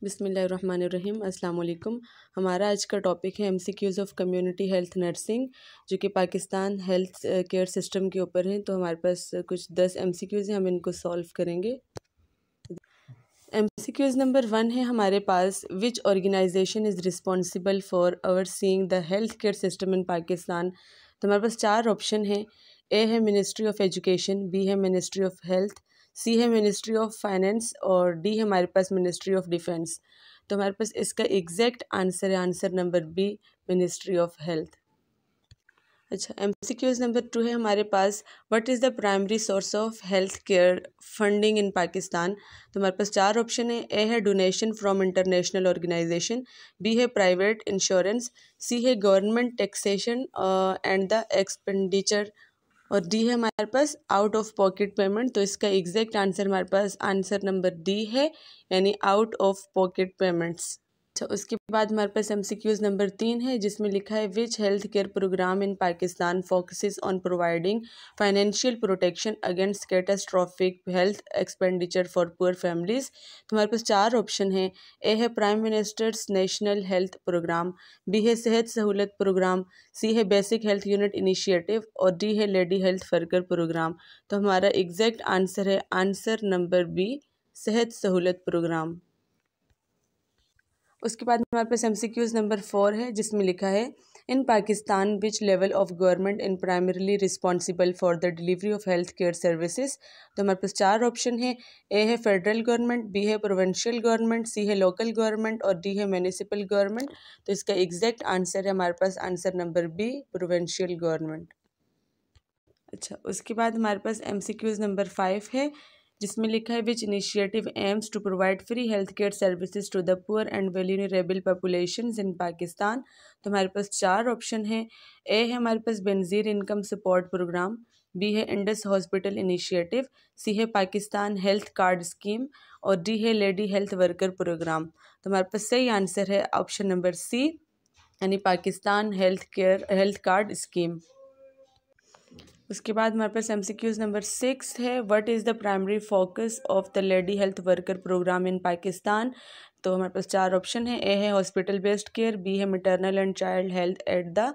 बिस्मिल्लाहिर्रहमानिर्रहीम। अस्सलाम वालेकुम। हमारा आज का टॉपिक है MCQs of community health nursing, जो कि पाकिस्तान हेल्थ केयर सिस्टम के ऊपर हैं। तो हमारे पास कुछ 10 एमसीक्यूज़ हैं, हम इनको सॉल्व करेंगे। एमसीक्यूज़ नंबर 1 है हमारे पास, which organisation is responsible for overseeing the health care system in Pakistan. तो हमारे पास 4 ऑप्शन हैं। ए है मिनिस्ट्री ऑफ एजुकेशन, बी है मिनिस्ट्री ऑफ हेल्थ, सी है मिनिस्ट्री ऑफ फाइनेंस और डी है हमारे पास मिनिस्ट्री ऑफ डिफेंस। तो हमारे पास इसका एग्जैक्ट आंसर है answer number B, ministry of health. अच्छा, एमसीक्यूज़ नंबर 2 है हमारे पास, what is the primary source of health care funding in Pakistan. तो हमारे पास 4 ऑप्शन है। ए है donation from international organisation, B है प्राइवेट इंश्योरेंस, सी है government taxation and the expenditure और डी है हमारे पास आउट ऑफ पॉकेट पेमेंट। तो इसका एग्जैक्ट आंसर हमारे पास आंसर नंबर डी है, यानी आउट ऑफ पॉकेट पेमेंट्स। अच्छा, उसके बाद हमारे पास एमसीक्यूज़ नंबर 3 है, जिसमें लिखा है which health care programme in Pakistan focuses on providing financial protection against catastrophic health expenditure for poor families. तो हमारे पास 4 ऑप्शन हैं। ए है prime minister's national health programme, B है सेहत सहूलत प्रोग्राम, सी है बेसिक हेल्थ यूनिट इनिशिएटिव और D है lady health worker programme. तो हमारा एग्जैक्ट आंसर है answer number B, Sehat Sahulat programme. उसके बाद हमारे पास एमसीक्यूज़ नंबर 4 है, जिसमें लिखा है in Pakistan which level of government in primarily responsible for the delivery of health care services. तो हमारे पास 4 ऑप्शन है। ए है फेडरल गवर्नमेंट, बी है प्रोविंशियल गवर्नमेंट, सी है लोकल गवर्नमेंट और डी है म्यूनिसिपल गवर्नमेंट। तो इसका एग्जैक्ट आंसर है हमारे पास answer number B, provincial government. अच्छा, उसके बाद हमारे पास एमसीक्यूज़ नंबर 5 है, जिसमें लिखा है which initiative aims to provide free health care services to the poor and vulnerable populations in Pakistan. तो हमारे पास 4 ऑप्शन है। ए है हमारे पास Benazir income support programme, B है इंडस हॉस्पिटल इनिशिएटिव, सी है पाकिस्तान हेल्थ कार्ड स्कीम और डी है लेडी हेल्थ वर्कर प्रोग्राम। तो हमारे पास सही आंसर है ऑप्शन नंबर सी, यानी पाकिस्तान हेल्थ कार्ड स्कीम। उसके बाद हमारे पास एमसीक्यूज़ नंबर 6 है, what is the primary focus of the lady health worker programme in Pakistan. तो हमारे पास 4 ऑप्शन है। ए है हॉस्पिटल बेस्ड केयर, बी है maternal and child health at the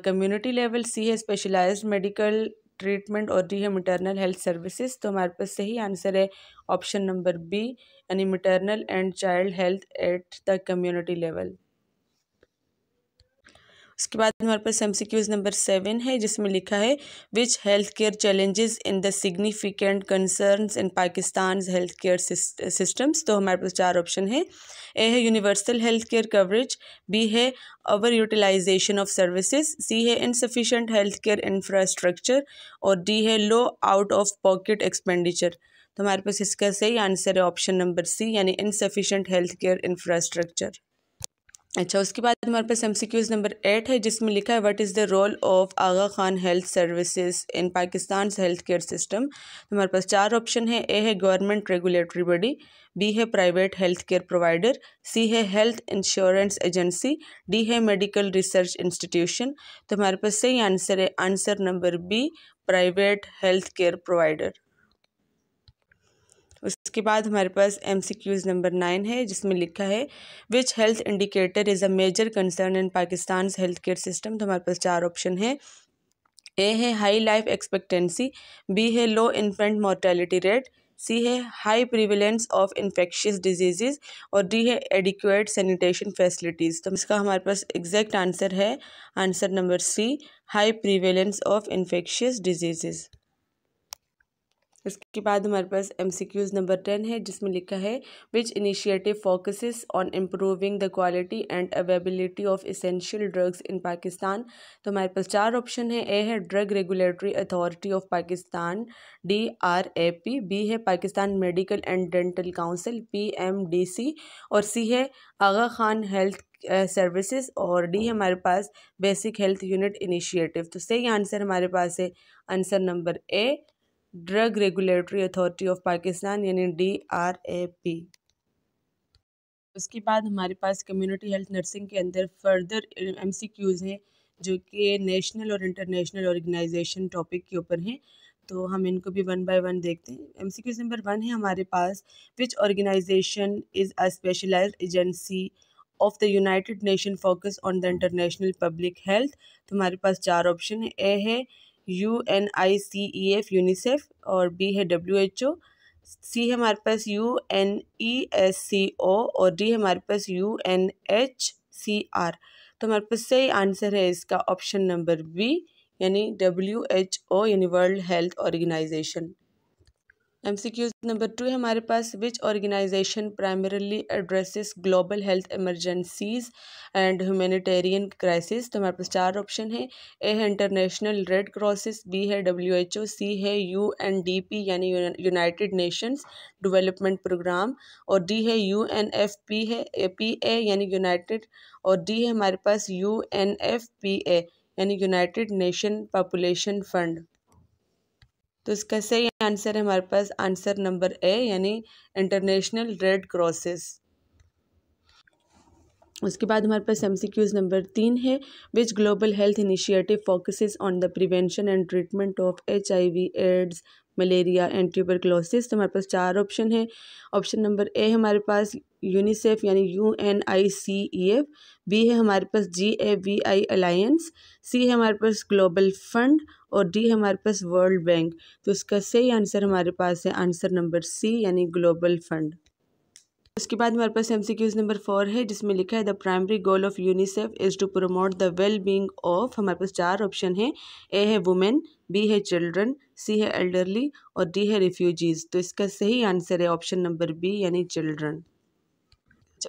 community level, C है स्पेशलाइज्ड मेडिकल ट्रीटमेंट और D है maternal health services. तो हमारे पास सही आंसर है ऑप्शन नंबर बी, यानी maternal and child health at the community level. उसके बाद हमारे पास एमसीक्यूज़ नंबर 7 है, जिसमें लिखा है which health care challenges in the significant concerns in Pakistan health care systems. तो हमारे पास 4 ऑप्शन है। ए है universal health care coverage, B है over utilisation of services, C है इनसफिशेंट हेल्थ केयर इंफ्रास्ट्रक्चर और डी है low out of pocket expenditure. तो हमारे पास इसका सही आंसर है ऑप्शन नंबर सी, यानी इनसफिशेंट हेल्थ केयर इंफ्रास्ट्रक्चर। अच्छा, उसके बाद हमारे पास एमसीक्यूज़ नंबर 8 है, जिसमें लिखा है what is the role of Aga Khan health services in Pakistan health care system. तो हमारे पास 4 ऑप्शन है। ए है गवर्नमेंट रेगुलेटरी बॉडी, बी है private health care provider, C है हेल्थ इंश्योरेंस एजेंसी, डी है मेडिकल रिसर्च इंस्टीट्यूशन। तो हमारे पास सही आंसर है answer number B, private health care provider. उसके बाद हमारे पास एमसीक्यूज़ नंबर 9 है, जिसमें लिखा है which health indicator is a major concern in Pakistan health care system. तो हमारे पास 4 ऑप्शन है। ए है हाई लाइफ एक्सपेक्टेंसी, बी है low infant mortality rate, C है high prevalence of infectious disease और डी है एडिक्वेट सैनिटेशन फैसिलिटीज़। तो इसका हमारे पास एग्जैक्ट आंसर है answer number C, high prevalence of infectious disease. इसके बाद हमारे पास एमसीक्यूज़ नंबर 10 है, जिसमें लिखा है which initiative focuses on improving the quality and availability of essential drugs in Pakistan. तो हमारे पास 4 ऑप्शन है। ए है drug regulatory authority of Pakistan DRAP, B है Pakistan medical and dental council PMDC और सी है आगा खान हेल्थ सर्विसेज और डी है हमारे पास बेसिक हेल्थ यूनिट इनिशिएटिव। तो सही आंसर हमारे पास है answer number A, drug regulatory authority of Pakistan, यानी DRAP। उसके बाद हमारे पास कम्युनिटी हेल्थ नर्सिंग के अंदर फर्दर एमसीक्यूज़ हैं, जो कि नेशनल और इंटरनेशनल ऑर्गेनाइजेशन टॉपिक के ऊपर हैं। तो हम इनको भी वन बाय वन देखते हैं। MCQ नंबर 1 है हमारे पास, which organisation is a specialised agency of the United Nation focus on the international public health. तो हमारे पास 4 ऑप्शन है। ए है UNICEF यूनिसेफ, और बी है WHO, सी है हमारे पास UNESCO, और डी है हमारे पास UNHCR। तो हमारे पास सही आंसर है इसका ऑप्शन नंबर बी, यानी WHO यानी world health organization. MCQ number 2 है हमारे पास, which organization primarily addresses global health emergencies and humanitarian crisis. तो हमारे पास 4 ऑप्शन है। ए है इंटरनेशनल रेड क्रॉसिस, बी है WHO, सी है UNDP यानी यूनाइटेड नेशंस डेवलपमेंट प्रोग्राम, और डी है UNFP है PA यानी यूनाइटेड, और डी है हमारे पास UNFPA यानी यूनाइटेड नेशन पॉपुलेशन फंड। तो इसका सही आंसर है हमारे पास आंसर नंबर ए, यानी इंटरनेशनल रेड क्रॉसेस। उसके बाद हमारे पास MCQs नंबर 3 है, which global health initiative focuses on the prevention and treatment of HIV, AIDS, malaria and tuberculosis. तो हमारे पास 4 ऑप्शन है। ऑप्शन नंबर ए हमारे पास यूनिसेफ यानी UNICEF, बी है हमारे पास GAVI अलायंस, सी है हमारे पास ग्लोबल फंड, और डी है हमारे पास वर्ल्ड बैंक। तो इसका सही आंसर हमारे पास है आंसर नंबर सी, यानी ग्लोबल फंड। उसके बाद हमारे पास MCQs नंबर 4 है, जिसमें लिखा है the primary goal of UNICEF is to promote the well being of. हमारे पास 4 ऑप्शन है। ए है वुमेन, बी है चिल्ड्रन, सी है एल्डरली, और डी है रिफ्यूजीज़। तो इसका सही आंसर है ऑप्शन नंबर बी, यानी चिल्ड्रन।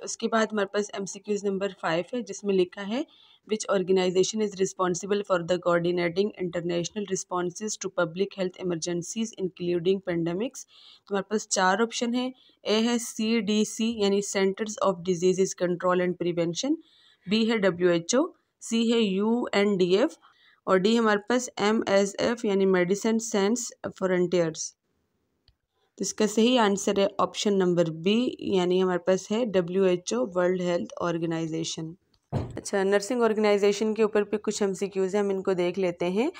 उसके बाद हमारे पास MCQs नंबर 5 है, जिसमें लिखा है which organisation is responsible for the coordinating international responses to public health emergencies including pandemics. तो हमारे पास 4 ऑप्शन है। ए है CDC यानी centres of disease control and prevention, B है WHO, सी है UNDF, और डी हमारे पास MSF यानी मेडिसिन सैंस फ्रंटियर्स। तो इसका सही आंसर है ऑप्शन नंबर बी, यानी हमारे पास है WHO वर्ल्ड हेल्थ ऑर्गेनाइजेशन। अच्छा, नर्सिंग ऑर्गेनाइजेशन के ऊपर भी कुछ MCQs हैं, हम इनको देख लेते हैं।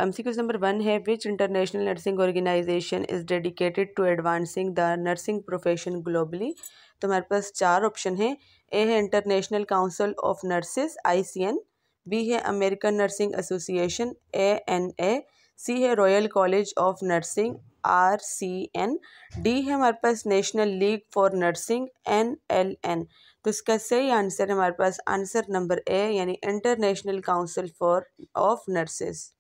MCQs नंबर 1 है, which international nursing organization is dedicated to advancing the nursing profession globally. तो हमारे पास 4 ऑप्शन है। ए है international council of nurses ICN, B है American nursing association ANA, C है royal college of nursing RCN, D है हमारे पास national league for nursing NLN। तो इसका सही आंसर है हमारे पास आंसर नंबर ए, यानी international council for of nurses.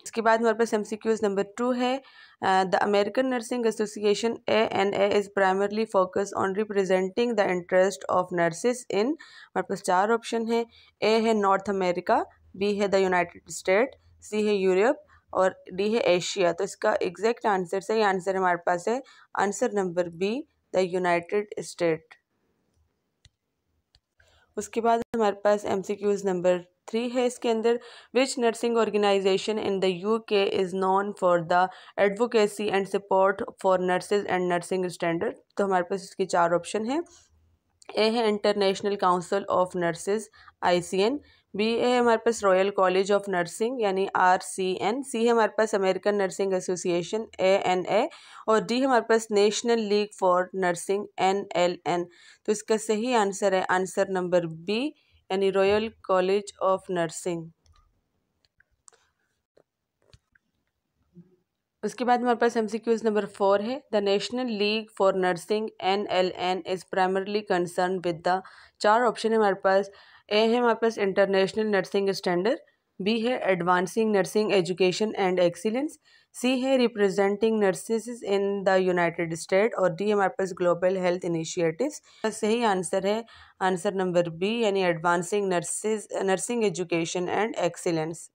इसके बाद हमारे पास MCQs नंबर 2 है, the American nursing association ANA is primarily focus on representing the interest of nurses in. हमारे पास 4 ऑप्शन है। ए है नॉर्थ अमेरिका, बी है द यूनाइटेड स्टेट, सी है यूरोप, और डी है एशिया। तो इसका एग्जैक्ट आंसर सही आंसर हमारे पास है answer number B, the United State. उसके बाद हमारे पास MCQs नंबर 3 है, इसके अंदर which nursing organization in the UK is known for the advocacy and support for nurses and nursing standard. तो हमारे पास इसके 4 ऑप्शन हैं। ए है international council of nurses ICN, B है हमारे पास रॉयल कॉलेज ऑफ नर्सिंग यानी RCN, सी है हमारे पास अमेरिकन नर्सिंग एसोसिएशन ANA, और डी है हमारे पास national league for nursing NLN। तो इसका सही आंसर है आंसर नंबर बी, यानी रॉयल कॉलेज ऑफ नर्सिंग। उसके बाद हमारे पास MCQs नंबर 4 है, the national league for nursing NLN is primarily concern with the. 4 option है हमारे पास। ए है हमारे पास इंटरनेशनल नर्सिंग स्टैंडर्ड, बी है advancing nursing education and excellence, C है representing nurses in the United state, और डी हमारे पास ग्लोबल हेल्थ इनिशिएटिव्स। सही आंसर है आंसर नंबर बी, यानी advancing nursing education and excellence.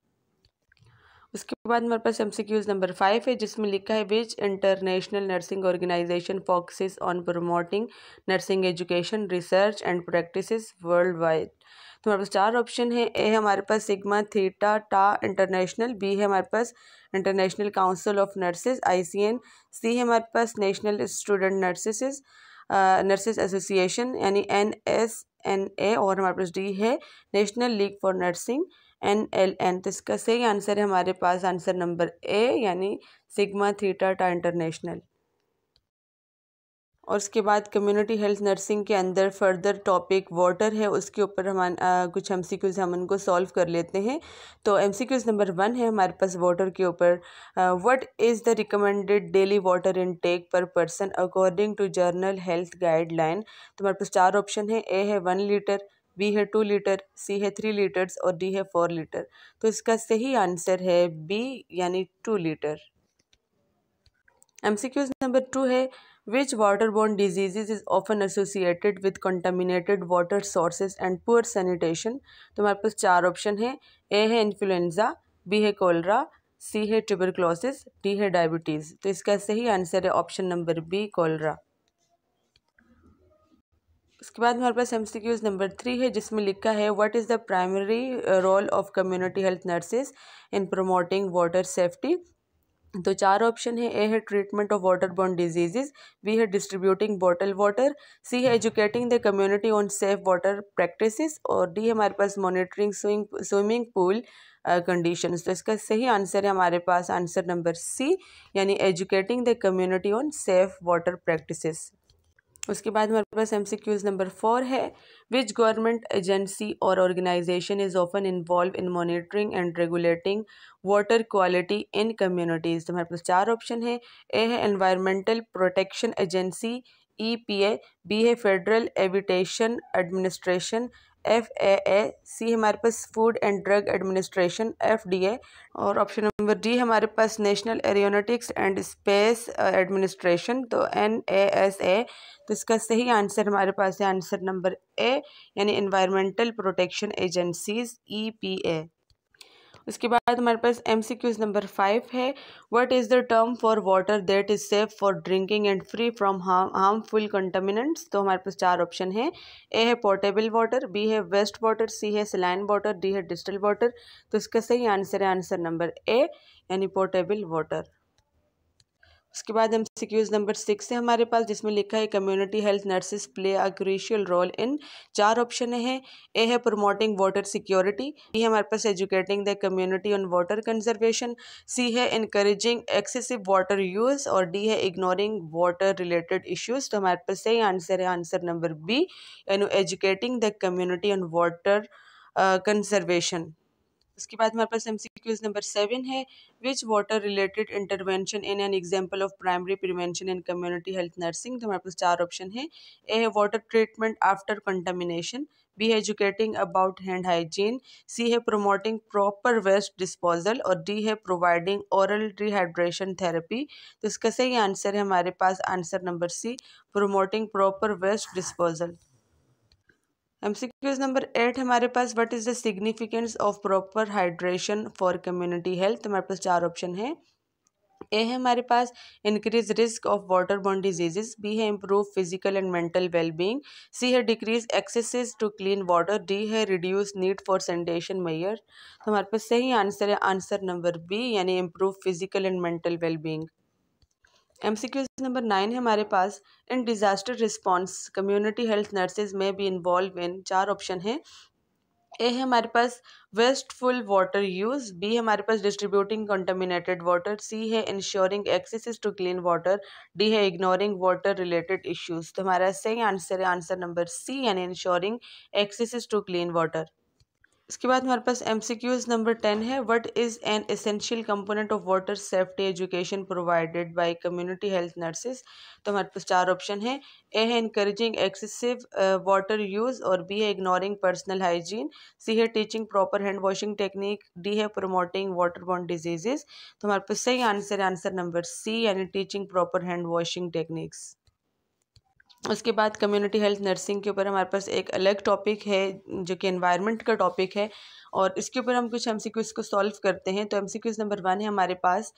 उसके बाद हमारे पास MCQs नंबर 5 है, जिसमें लिखा है which international nursing organization focuses on promoting nursing education research and practices worldwide. तो हमारे पास 4 ऑप्शन है। ए हमारे पास sigma theta tau international, B है हमारे पास international council of nurses ICN, C है हमारे पास नेशनल स्टूडेंट नर्सेज एसोसिएशन यानी NSNA, और हमारे पास डी है national league for nursing NLN। तो इसका सही आंसर है हमारे पास आंसर नंबर ए यानी सिग्मा थीटा टा इंटरनेशनल। और उसके बाद कम्युनिटी हेल्थ नर्सिंग के अंदर फर्दर टॉपिक वाटर है, उसके ऊपर हम कुछ MCQs हम उनको सॉल्व कर लेते हैं। तो MCQs नंबर 1 है हमारे पास वाटर के ऊपर। What is the recommended daily water intake per person according to general health guideline. तो हमारे पास 4 ऑप्शन है, ए है 1 लीटर, बी है 2 लीटर, सी है 3 लीटर्स और डी है 4 लीटर। तो इसका सही आंसर है बी यानी 2 लीटर। MCQs नंबर 2 है, which waterborne diseases is often associated with contaminated water sources and poor sanitation। तो हमारे पास 4 ऑप्शन है, ए है इन्फ्लुएंजा, बी है कोलरा, सी है ट्यूबरक्लोसिस, डी है डायबिटीज़। तो इसका सही आंसर है ऑप्शन नंबर बी कोलरा। उसके बाद हमारे पास MCQs नंबर 3 है जिसमें लिखा है what is the primary role of community health nurses in promoting water safety. तो 4 ऑप्शन है, ए है treatment of water borne diseases, B है डिस्ट्रीब्यूटिंग बॉटल वाटर, सी है educating the community on safe water practices और D है हमारे पास monitoring swimming pool conditions. तो इसका सही आंसर है हमारे पास आंसर नंबर सी यानी educating the community on safe water practices. उसके बाद हमारे पास MCQs नंबर 4 है, विच गवर्नमेंट एजेंसी और organization is often involve in monitoring and regulating water quality in communities. तो हमारे पास 4 ऑप्शन है, ए है environmental protection agency EPA, B है federal aviation administration FAA, C हमारे पास food and drug administration FDA और ऑप्शन नंबर डी हमारे पास national aeronautics and space administration तो NASA। तो इसका सही आंसर हमारे पास है आंसर नंबर ए यानी एनवायरमेंटल प्रोटेक्शन एजेंसीज EPA। उसके बाद हमारे पास MCQs नंबर 5 है, what is the term for water that is safe for drinking and free from harmful contaminants. तो हमारे पास 4 ऑप्शन है, ए है पोर्टेबल वाटर, बी है वेस्ट वाटर, सी है सलाइन वाटर, डी है डिस्टिल वाटर। तो इसका सही आंसर है आंसर नंबर ए यानी पोर्टेबल वाटर। उसके बाद MCQs नंबर 6 है हमारे पास जिसमें लिखा है community health nurses play a crucial role in. 4 option है, ए है प्रमोटिंग वाटर सिक्योरिटी, बी है हमारे पास educating the community on water conservation, C है इनकरेजिंग एक्सेसिव वाटर यूज़ और डी है इग्नोरिंग वाटर रिलेटेड इश्यूज़। तो हमारे पास सही आंसर है आंसर नंबर बी यानी educating the community on water conservation. उसके बाद हमारे पास MCQs नंबर 7 है, which water related intervention in an example of primary prevention in community health nursing. तो हमारे पास 4 ऑप्शन है, ए है water treatment after contamination, B है educating about hand hygiene, C है प्रोमोटिंग प्रॉपर वेस्ट डिस्पोजल और D है providing oral rehydration therapy. तो इसका सही आंसर है हमारे पास answer number C promoting proper waste disposal. MCQs number 8 हमारे पास, what is the significance of proper hydration for community health. हमारे पास 4 ऑप्शन है, ए है हमारे पास increase risk of water borne diseases, B है improve physical and mental wellbeing, C है decrease access to clean water, D है reduce need for sanitation measure. तो हमारे पास सही आंसर है आंसर नंबर बी यानी improve physical and mental wellbeing. MCQs number 9 है हमारे पास, in disaster response community health nurses में भी इन्वॉल्व इन। 4 ऑप्शन है, ए है हमारे पास वेस्टफुल वाटर यूज़, बी है हमारे पास डिस्ट्रीब्यूटिंग कंटामिनेटेड वाटर, सी है ensuring access to clean water, D है इग्नोरिंग वाटर रिलेटेड इश्यूज। तो हमारा सही आंसर है आंसर नंबर सी यानी ensuring access to clean water. इसके बाद हमारे पास MCQs नंबर 10 है, what is an essential component of water safety education provided by community health nurses. तो हमारे पास 4 ऑप्शन है, ए है इनकरेजिंग एक्सेसिव वाटर यूज़ और बी है इग्नोरिंग पर्सनल हाइजीन, सी है teaching proper hand washing technique, D है promoting water borne diseases. तो हमारे पास सही आंसर है आंसर नंबर सी यानी teaching proper hand washing techniques. उसके बाद कम्युनिटी हेल्थ नर्सिंग के ऊपर हमारे पास एक अलग टॉपिक है जो कि एनवायरनमेंट का टॉपिक है और इसके ऊपर हम कुछ MCQs को सॉल्व करते हैं। तो MCQs नंबर 1 है हमारे पास,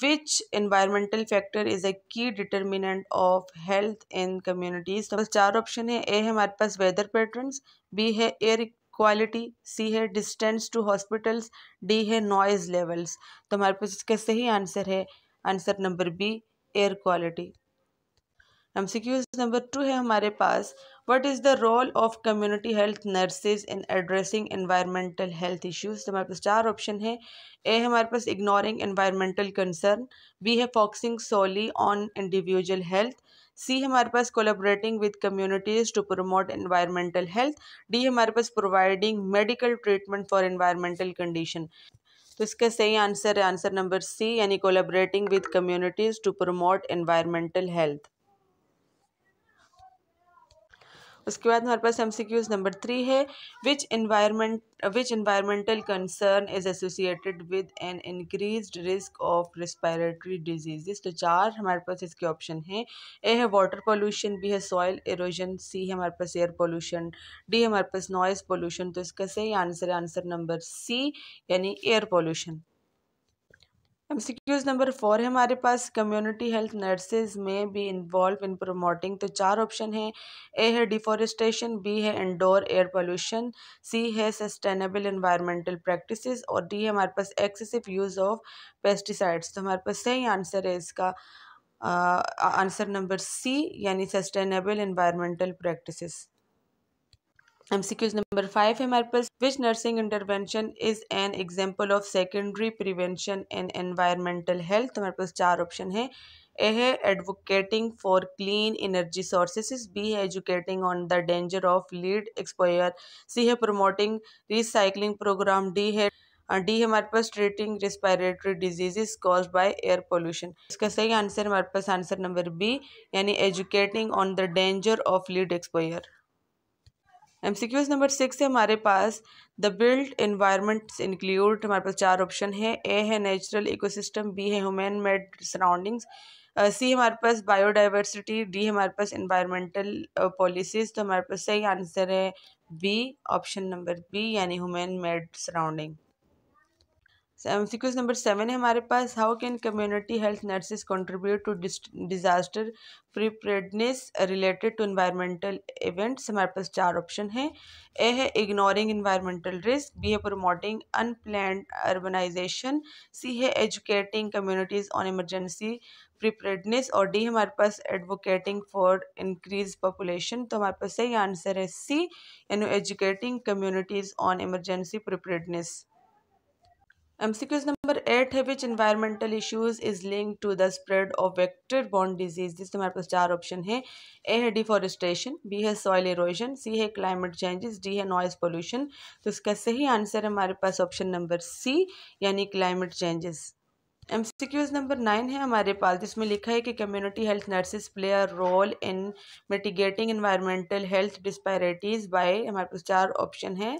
which environmental factor is a key determinant of health in communities. तो बस 4 ऑप्शन है, ए है हमारे पास वेदर पैटर्न्स, बी है एयर क्वालिटी, सी है डिस्टेंस टू हॉस्पिटल्स, डी है नॉइज़ लेवल्स। तो हमारे पास इसका सही आंसर है answer number B air quality. MCQs number 2 है हमारे पास, what is the role of community health nurses in addressing environmental health issues. तो हमारे पास चार ऑप्शन है। ए है हमारे पास इग्नोरिंग एनवायरमेंटल कंसर्न, बी है focusing solely on individual health, C है हमारे पास collaborating with communities to promote environmental health, D है हमारे पास providing medical treatment for environmental condition. तो इसका सही आंसर है आंसर नंबर सी, यानी collaborating with communities to promote environmental health. उसके बाद हमारे पास MCQs नंबर 3 है, which environmental concern is associated with an increased risk of respiratory diseases. तो चार हमारे पास इसके ऑप्शन हैं। ए है वाटर पोल्यूशन, बी है सॉइल एरोजन, सी है हमारे पास एयर पोल्यूशन, डी है हमारे पास नॉइज पोल्यूशन। तो इसका सही आंसर है आंसर नंबर सी, यानी एयर पोल्यूशन। MCQs नंबर 4 है हमारे पास, कम्युनिटी हेल्थ नर्सेज में बी इन्वॉल्व इन प्रमोटिंग। तो चार ऑप्शन है। ए है डिफॉरेस्टेशन, बी है इंडोर एयर पोल्यूशन, सी है सस्टेनेबल एनवायरमेंटल प्रैक्टिसेस और डी है हमारे पास एक्सेसिव यूज़ ऑफ पेस्टिसाइड्स। तो हमारे पास सही आंसर है इसका आंसर नंबर सी, यानी sustainable environmental practices. MCQs number 5 है हमारे पास, which nursing intervention is an example of secondary prevention in environmental health. तो हमारे पास चार ऑप्शन है। ए है advocating for clean energy sources, B है educating on the danger of lead exposure, C है प्रमोटिंग रिसाइकलिंग प्रोग्राम, डी है हमारे पास treating respiratory diseases caused by air pollution. इसका सही आंसर हमारे पास आंसर नंबर बी, यानी educating on the danger of lead exposure. MCQs number 6 है हमारे पास, द बिल्ट इन्वायरमेंट्स इंक्लूड। हमारे पास चार ऑप्शन है। ए है नेचुरल इकोसिस्टम, बी है ह्यूमन मेड सराउंडिंग्स, सी हमारे पास बायोडाइवर्सिटी, डी हमारे पास इन्वायरमेंटल पॉलिसीज। तो हमारे पास सही आंसर है बी, ऑप्शन नंबर बी, यानी human made surroundings. MCQs number 7 है हमारे पास, how can community health nurses contribute to disaster preparedness related to environmental events. हमारे पास चार ऑप्शन है। ए है इग्नोरिंग एनवायरमेंटल रिस्क, बी है प्रमोटिंग अनप्लान्ड अर्बनाइजेशन, सी है educating communities on emergency preparedness और डी हमारे पास एडवोकेटिंग फॉर इंक्रीज पॉपुलेशन। तो हमारे पास सही आंसर है सी, यानी educating communities on emergency preparedness. MCQs number 8 है, which environmental issues is link to the spread of vector borne disease. जिसमें हमारे पास चार ऑप्शन है। ए है डिफॉरेस्टेशन, बी है सॉइल इरोजन, सी है क्लाइमेट चेंजेस, डी है नॉइज पोल्यूशन। तो इसका सही आंसर है हमारे पास ऑप्शन नंबर सी, यानी क्लाइमेट चेंजेस। MCQs नंबर 9 है हमारे पास, जिसमें लिखा है कि community health nurses play a role in mitigating environmental health disparities by. हमारे पास चार ऑप्शन है।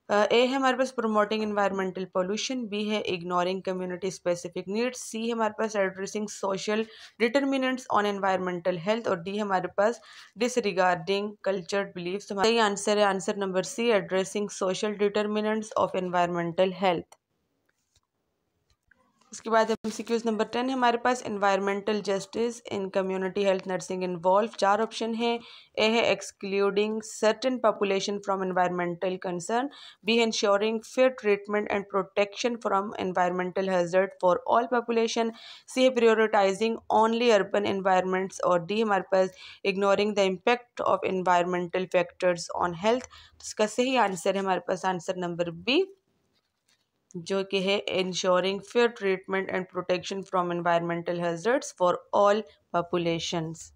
ए है हमारे पास प्रमोटिंग एनवायरमेंटल पोल्यूशन, बी है ignoring community specific needs, C है हमारे पास addressing social determinants on environmental health और डी है हमारे पास डिसरिगार्डिंग कल्चर्ड बिलीफ्स। हमारा ये आंसर है answer number C, addressing social determinants of environmental health. उसके बाद MCQs नंबर 10 है हमारे पास, environmental justice in community health nursing involve. चार ऑप्शन है। ए है excluding certain population from environmental concern, B है ensuring fair treatment and protection from environmental hazard for all population, C है प्रायोरिटाइजिंग ओनली अर्बन एनवायरमेंट्स और D हमारे पास ignoring the impact of environmental factors on health. इसका सही answer है हमारे पास आंसर नंबर बी, जो कि है ensuring fair treatment and protection from environmental hazards for all populations.